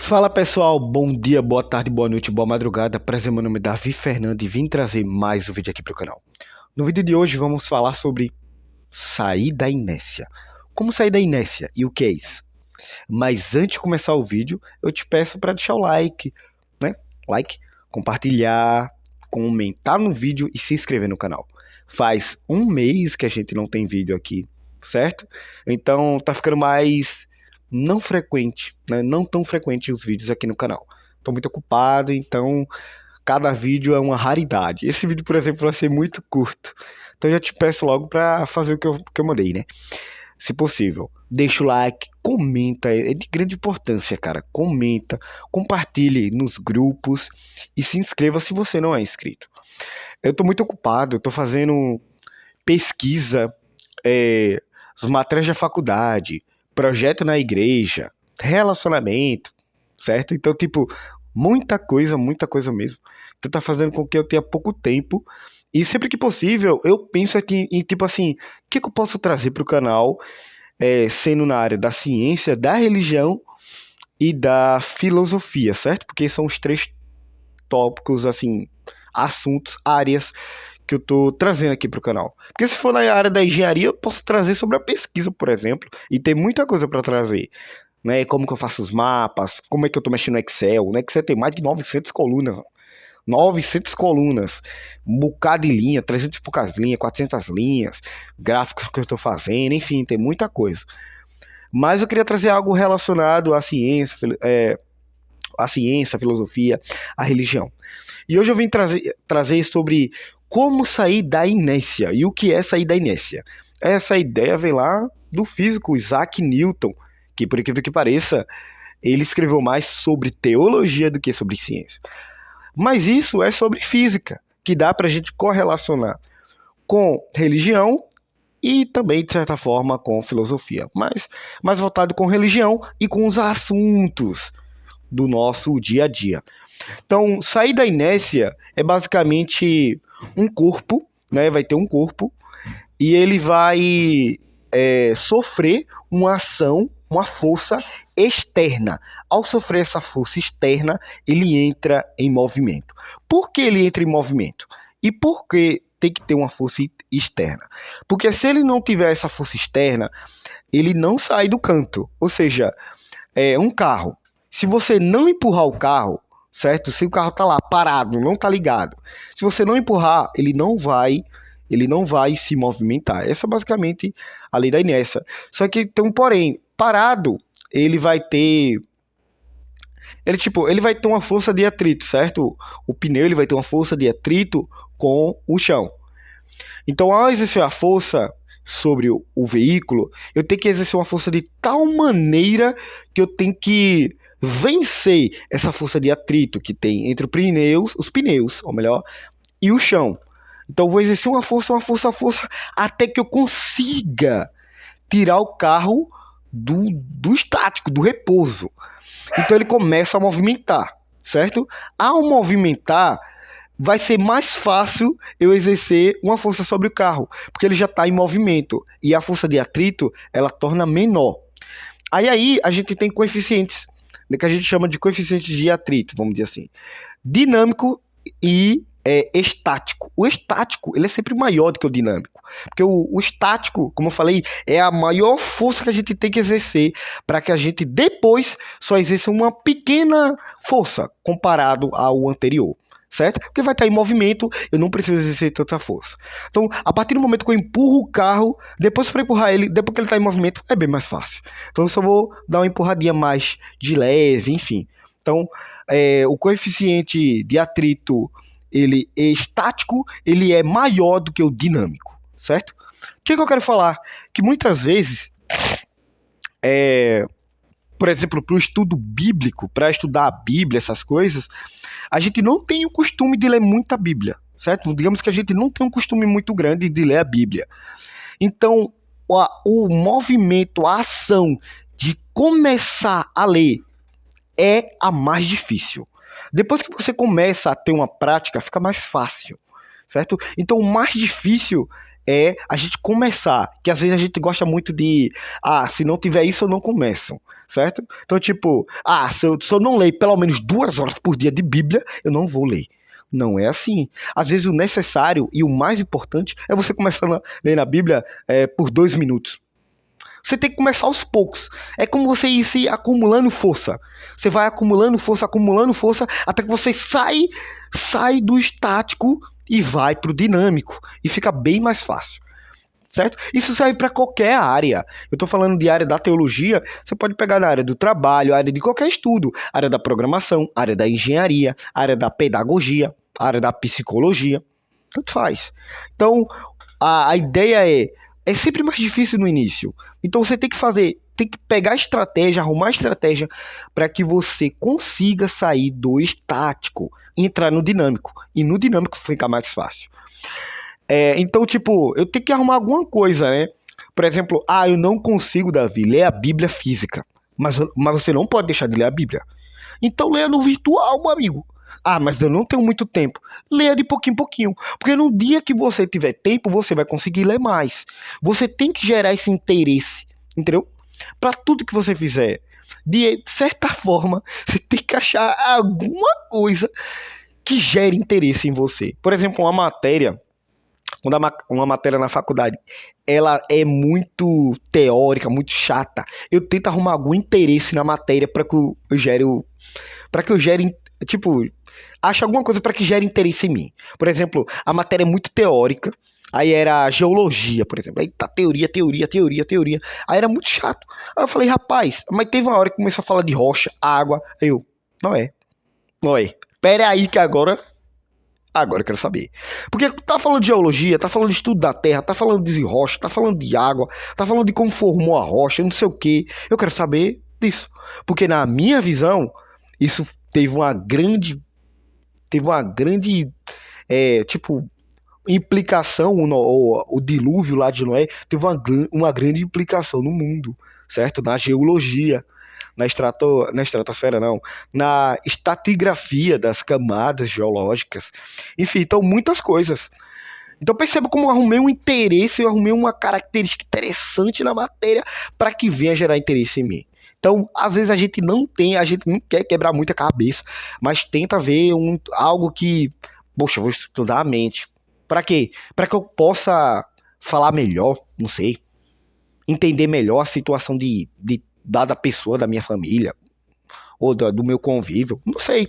Fala pessoal, bom dia, boa tarde, boa noite, boa madrugada. Prazer, meu nome é Davi Fernando e vim trazer mais um vídeo aqui para o canal. No vídeo de hoje vamos falar sobre sair da inércia. Como sair da inércia e o que é isso? Mas antes de começar o vídeo, eu te peço para deixar o like, né? Like, compartilhar, comentar no vídeo e se inscrever no canal. Faz um mês que a gente não tem vídeo aqui, certo? Então tá ficando mais não frequente, né? Não tão frequente os vídeos aqui no canal. Tô muito ocupado, então cada vídeo é uma raridade. Esse vídeo, por exemplo, vai ser muito curto. Então eu já te peço logo para fazer o que eu mandei, né? Se possível, deixa o like, comenta, é de grande importância, cara. Comenta, compartilhe nos grupos e se inscreva se você não é inscrito. Eu tô muito ocupado, eu tô fazendo pesquisa, as matérias da faculdade, projeto na igreja, relacionamento, certo? Então, tipo, muita coisa mesmo. Então tá fazendo com que eu tenha pouco tempo. E sempre que possível, eu penso aqui em tipo assim, o que eu posso trazer para o canal, sendo na área da ciência, da religião e da filosofia, certo? Porque são os três tópicos, assim, assuntos, áreas que eu tô trazendo aqui para o canal. Porque se for na área da engenharia, eu posso trazer sobre a pesquisa, por exemplo, e tem muita coisa para trazer, né? Como que eu faço os mapas, como é que eu tô mexendo no Excel. No Excel tem mais de 900 colunas, 900 colunas, um bocado de linha, 300 e poucas linhas, 400 linhas, gráficos que eu estou fazendo, enfim, tem muita coisa. Mas eu queria trazer algo relacionado à ciência, a filosofia, a religião. E hoje eu vim trazer sobre como sair da inércia. E o que é sair da inércia? Essa ideia vem lá do físico Isaac Newton, que por incrível que pareça, ele escreveu mais sobre teologia do que sobre ciência. Mas isso é sobre física, que dá para a gente correlacionar com religião e também, de certa forma, com filosofia. Mas mais voltado com religião e com os assuntos do nosso dia a dia. Então, sair da inércia é basicamente um corpo, né? Vai ter um corpo e ele vai sofrer uma ação, uma força externa. Ao sofrer essa força externa, ele entra em movimento. Por que ele entra em movimento? E por que tem que ter uma força externa? Porque se ele não tiver essa força externa, ele não sai do canto. Ou seja, um carro. Se você não empurrar o carro, certo? Se o carro tá lá parado, não tá ligado. Se você não empurrar, ele não vai se movimentar. Essa é basicamente a lei da inércia. Só que tem um porém, parado, ele vai ter uma força de atrito, certo? O pneu ele vai ter uma força de atrito com o chão. Então, ao exercer a força sobre o veículo, eu tenho que exercer uma força de tal maneira que eu tenho que vencer essa força de atrito que tem entre os pneus, ou melhor, e o chão. Então eu vou exercer uma força, até que eu consiga tirar o carro do estático, do repouso. Então ele começa a movimentar, certo? Ao movimentar, vai ser mais fácil eu exercer uma força sobre o carro, porque ele já está em movimento e a força de atrito ela torna menor. Aí a gente tem coeficientes, né, que a gente chama de coeficientes de atrito, vamos dizer assim, dinâmico e estático. O estático ele é sempre maior do que o dinâmico, porque o estático, como eu falei, é a maior força que a gente tem que exercer para que a gente depois só exerça uma pequena força comparado ao anterior. Certo? Porque vai estar em movimento, eu não preciso exercer tanta força. Então, a partir do momento que eu empurro o carro, depois para empurrar ele, depois que ele está em movimento, é bem mais fácil. Então, eu só vou dar uma empurradinha mais de leve, enfim. Então, o coeficiente de atrito ele é estático, ele é maior do que o dinâmico, certo? O que eu quero falar? Que muitas vezes, por exemplo, para o estudo bíblico, para estudar a Bíblia, essas coisas, a gente não tem o costume de ler muita Bíblia, certo? Digamos que a gente não tem um costume muito grande de ler a Bíblia. Então, o movimento, a ação de começar a ler é a mais difícil. Depois que você começa a ter uma prática, fica mais fácil, certo? Então, o mais difícil é a gente começar, que às vezes a gente gosta muito de, se não tiver isso eu não começo, certo? Então tipo, se eu não ler pelo menos 2 horas por dia de Bíblia, eu não vou ler. Não é assim. Às vezes o necessário e o mais importante é você começar a ler na Bíblia por 2 minutos. Você tem que começar aos poucos. É como você ir se acumulando força. Você vai acumulando força, até que você sai do estático e vai pro dinâmico. E fica bem mais fácil. Certo? Isso serve para qualquer área. Eu estou falando de área da teologia, você pode pegar na área do trabalho, área de qualquer estudo, área da programação, área da engenharia, área da pedagogia, área da psicologia, tanto faz. Então, a ideia é sempre mais difícil no início. Então você tem que pegar a estratégia, arrumar a estratégia para que você consiga sair do estático e entrar no dinâmico. E no dinâmico fica mais fácil. Então, tipo, eu tenho que arrumar alguma coisa, né? Por exemplo, eu não consigo, Davi, ler a Bíblia física. Mas você não pode deixar de ler a Bíblia. Então leia no virtual, meu amigo. Mas eu não tenho muito tempo. Leia de pouquinho em pouquinho. Porque no dia que você tiver tempo, você vai conseguir ler mais. Você tem que gerar esse interesse, entendeu? Para tudo que você fizer. De certa forma, você tem que achar alguma coisa que gere interesse em você. Por exemplo, uma matéria, quando uma matéria na faculdade, ela é muito teórica, muito chata, eu tento arrumar algum interesse na matéria para que eu gere, tipo, acho alguma coisa para que gere interesse em mim. Por exemplo, a matéria é muito teórica, aí era geologia, por exemplo, aí tá teoria. Aí era muito chato. Aí eu falei, rapaz, mas teve uma hora que começou a falar de rocha, água, aí eu, não é. Pera aí que agora eu quero saber. Porque tá falando de geologia, tá falando de estudo da terra, tá falando de rocha, tá falando de água, tá falando de como formou a rocha, não sei o que. Eu quero saber disso. Porque na minha visão, isso teve uma grande, tipo, implicação, o dilúvio lá de Noé teve uma grande implicação no mundo, certo? Na geologia, na estratosfera não, na estratigrafia das camadas geológicas, enfim, então muitas coisas. Então perceba como eu arrumei um interesse, eu arrumei uma característica interessante na matéria para que venha gerar interesse em mim. Então, às vezes a gente não quer quebrar muita cabeça, mas tenta ver algo que, poxa, eu vou estudar a mente. Para quê? Para que eu possa falar melhor, não sei, entender melhor a situação de dada pessoa da minha família, ou do meu convívio, não sei.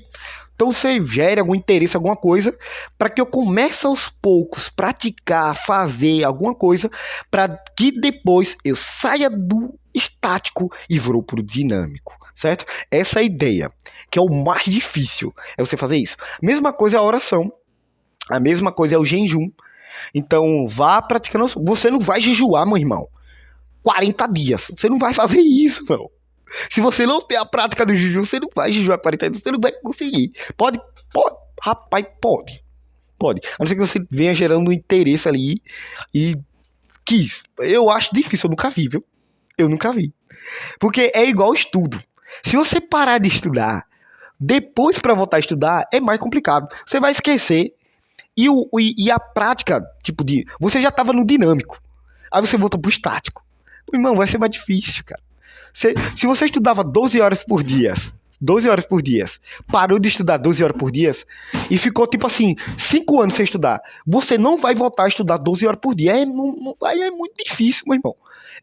Então você gere algum interesse, alguma coisa, para que eu comece aos poucos praticar, fazer alguma coisa, para que depois eu saia do estático e vou para o dinâmico, certo? Essa é a ideia, que é o mais difícil, é você fazer isso. Mesma coisa é a oração, a mesma coisa é o jejum. Então vá praticando, você não vai jejuar, meu irmão, 40 dias, você não vai fazer isso, não. Se você não tem a prática do jejum, você não vai jejuar 40 dias, você não vai conseguir. Pode, rapaz, pode. A não ser que você venha gerando um interesse ali e quis. Eu acho difícil, eu nunca vi, viu? Eu nunca vi. Porque é igual estudo. Se você parar de estudar, depois para voltar a estudar, é mais complicado. Você vai esquecer. E a prática, tipo de... Você já estava no dinâmico. Aí você volta pro estático. Irmão, vai ser mais difícil, cara. Se você estudava 12 horas por dia, parou de estudar 12 horas por dia e ficou tipo assim, 5 anos sem estudar, você não vai voltar a estudar 12 horas por dia. Não vai, é muito difícil, meu irmão.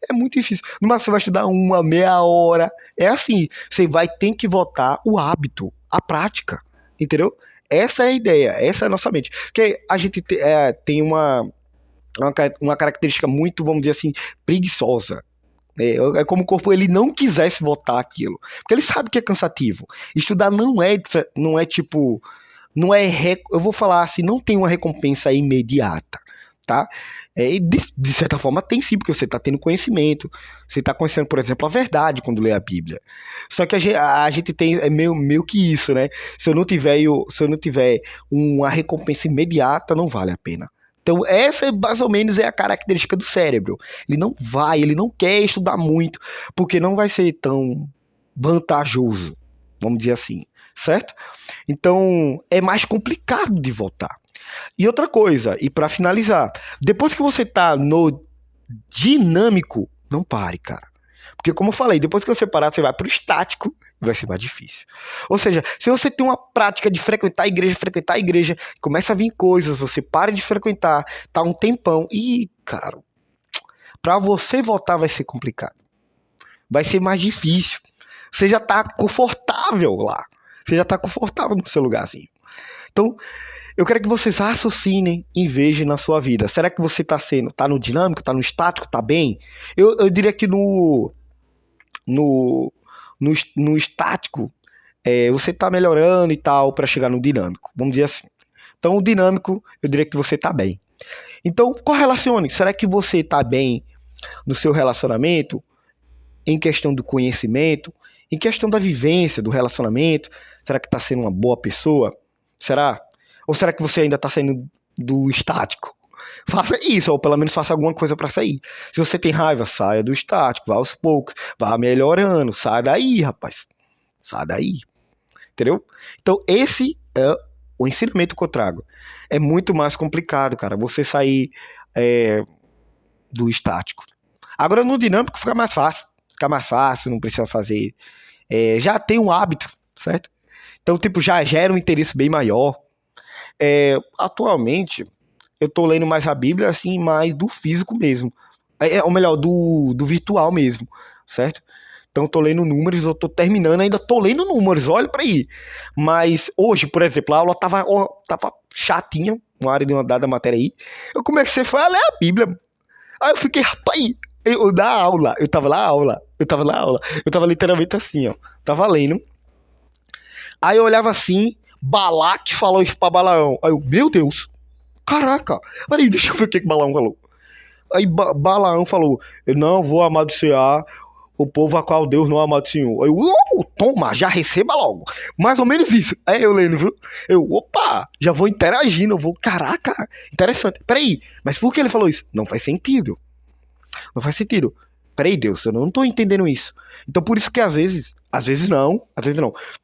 É muito difícil. No máximo você vai estudar meia hora. É assim, você vai ter que voltar o hábito, a prática, entendeu? Essa é a ideia, essa é a nossa mente. Porque a gente tem uma característica muito, vamos dizer assim, preguiçosa. É como o corpo ele não quisesse votar aquilo. Porque ele sabe que é cansativo. Estudar não é tipo. Eu vou falar assim, não tem uma recompensa imediata. Tá? De certa forma tem sim, porque você está tendo conhecimento. Você está conhecendo, por exemplo, a verdade quando lê a Bíblia. Só que a gente tem meio que isso, né? Se eu não tiver uma recompensa imediata, não vale a pena. Então essa mais ou menos é a característica do cérebro. Ele não quer estudar muito, porque não vai ser tão vantajoso. vamos dizer assim, certo? Então, é mais complicado de voltar. E outra coisa, e para finalizar, depois que você tá no dinâmico, não pare, cara. Porque como eu falei, depois que você parar, você vai pro estático, vai ser mais difícil. Ou seja, se você tem uma prática de frequentar a igreja, começa a vir coisas, você para de frequentar, tá um tempão, e, cara, pra você voltar vai ser complicado. Vai ser mais difícil. Você já tá confortável lá. Você já tá confortável no seu lugarzinho. Então, eu quero que vocês raciocinem e vejam na sua vida. Será que você tá no dinâmico, tá no estático, tá bem? Eu diria que no, no estático, você tá melhorando e tal para chegar no dinâmico. Vamos dizer assim. Então, o dinâmico, eu diria que você tá bem. Então, correlacione. Será que você tá bem no seu relacionamento? Em questão do conhecimento? Em questão da vivência, do relacionamento? Será que tá sendo uma boa pessoa? Será? Ou será que você ainda está saindo do estático? Faça isso, ou pelo menos faça alguma coisa para sair. Se você tem raiva, saia do estático, vá aos poucos, vá melhorando, sai daí, rapaz. Sai daí. Entendeu? Então, esse é o ensinamento que eu trago. É muito mais complicado, cara, você sair do estático. Agora, no dinâmico fica mais fácil. Fica mais fácil, não precisa fazer. Já tem um hábito, certo? Então, tipo, já gera um interesse bem maior. Atualmente, eu tô lendo mais a Bíblia, assim, mais do físico mesmo. Ou melhor, do virtual mesmo, certo? Então, eu tô lendo números, eu tô terminando, ainda tô lendo números, olha pra aí. Mas hoje, por exemplo, a aula tava chatinha, uma área de uma dada matéria aí. Eu comecei a ler a Bíblia. Aí eu fiquei, rapaz, eu da aula, eu tava na aula, eu tava literalmente assim, ó. Tava lendo. Aí eu olhava assim, Balaque falou isso pra Balaão. Aí eu, meu Deus, caraca, peraí, deixa eu ver o que Balaão falou. Aí Balaão falou, eu não vou amaldiçoar o povo a qual Deus não amaldiçoou. Aí eu, toma, já receba logo. Mais ou menos isso. Aí eu lendo, viu? Eu, opa, já vou interagindo, eu vou, caraca, interessante. Peraí, mas por que ele falou isso? Não faz sentido. Não faz sentido. Peraí, Deus, eu não tô entendendo isso. Então por isso que às vezes não,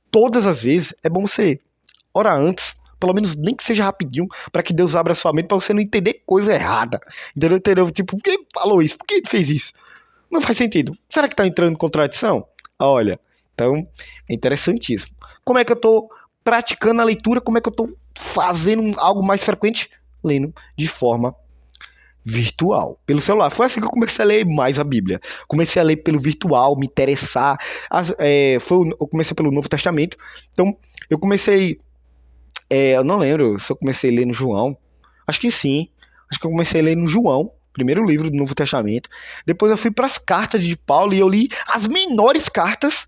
todas as vezes é bom você orar antes, pelo menos nem que seja rapidinho, para que Deus abra sua mente para você não entender coisa errada. Entendeu? Tipo, por que falou isso? Por que fez isso? Não faz sentido. Será que tá entrando em contradição? Olha, então é interessantíssimo. Como é que eu tô praticando a leitura? Como é que eu tô fazendo algo mais frequente? Lendo de forma virtual, pelo celular. Foi assim que eu comecei a ler mais a Bíblia. Comecei a ler pelo virtual, me interessar. Eu comecei pelo Novo Testamento. Então, eu comecei. Eu não lembro se eu comecei a ler no João. Acho que sim. Acho que eu comecei a ler no João, primeiro livro do Novo Testamento. Depois eu fui para as cartas de Paulo e eu li as menores cartas,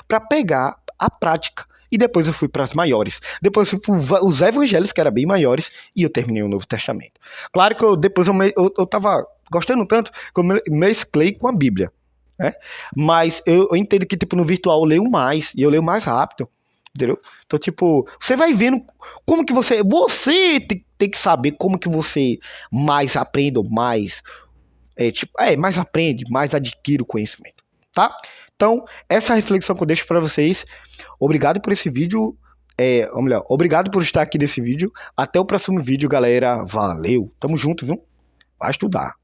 para pegar a prática. E depois eu fui para as maiores. Depois eu fui para os evangelhos, que eram bem maiores, e eu terminei o Novo Testamento. Claro que depois eu tava gostando tanto que eu mesclei com a Bíblia, né? Mas eu entendo que tipo, no virtual eu leio mais, e eu leio mais rápido. Entendeu? Então, tipo, você vai vendo como que você tem que saber como que você mais aprende, ou mais mais aprende, mais adquire o conhecimento, tá? Então, essa é a reflexão que eu deixo para vocês. Obrigado por esse vídeo, ou melhor, obrigado por estar aqui nesse vídeo. Até o próximo vídeo, galera. Valeu, tamo junto, viu? Vai estudar.